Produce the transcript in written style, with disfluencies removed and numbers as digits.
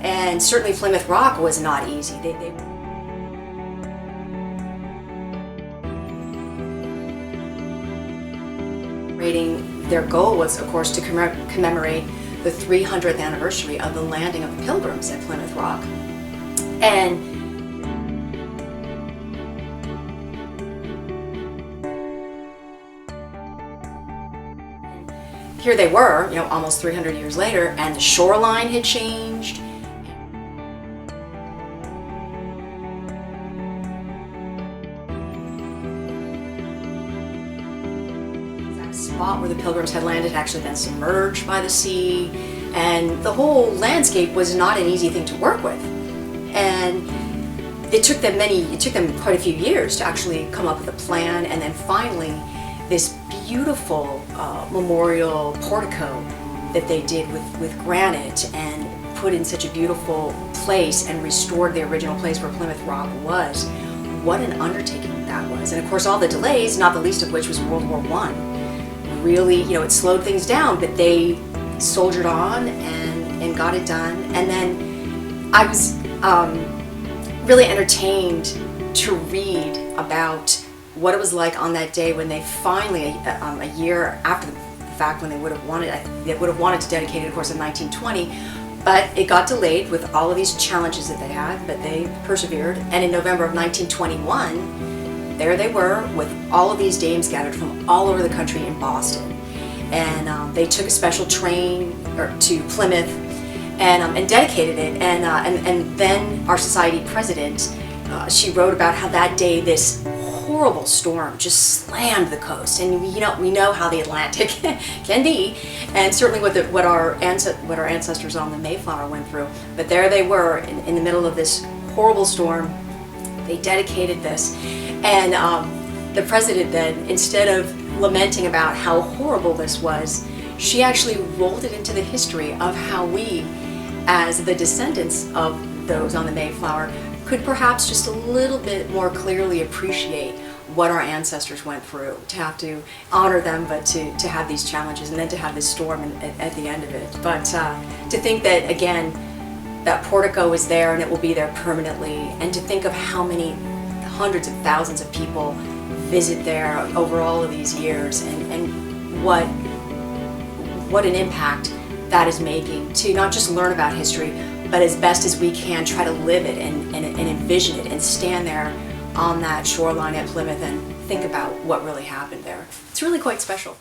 And certainly Plymouth Rock was not easy. Their goal was, of course, to commemorate the 300th anniversary of the landing of the Pilgrims at Plymouth Rock. And here they were, almost 300 years later, and the shoreline had changed. The spot where the Pilgrims had landed had actually been submerged by the sea, and the whole landscape was not an easy thing to work with. And it took them quite a few years to actually come up with a plan, and then finally this beautiful memorial portico that they did with granite and put in such a beautiful place and restored the original place where Plymouth Rock was. What an undertaking that was. And of course all the delays, not the least of which was World War I, really, it slowed things down, but they soldiered on and got it done. And then I was really entertained to read about what it was like on that day when they finally, a year after the fact, when they would have wanted to dedicate it, of course, in 1920, but it got delayed with all of these challenges that they had, but they persevered. And in November of 1921, there they were with all of these dames gathered from all over the country in Boston. And they took a special train to Plymouth and dedicated it. And then our society president, she wrote about how that day this horrible storm just slammed the coast, and we know how the Atlantic can be, and certainly what our ancestors on the Mayflower went through. But there they were in the middle of this horrible storm. They dedicated this, and the president then, instead of lamenting about how horrible this was, she actually rolled it into the history of how we, as the descendants of those on the Mayflower, could perhaps just a little bit more clearly appreciate what our ancestors went through, to have to honor them, but to have these challenges, and then to have this storm at the end of it. But to think that, again, that portico is there and it will be there permanently, and to think of how many hundreds of thousands of people visit there over all of these years, and what an impact that is making to not just learn about history, but as best as we can try to live it and envision it and stand there on that shoreline at Plymouth and think about what really happened there. It's really quite special.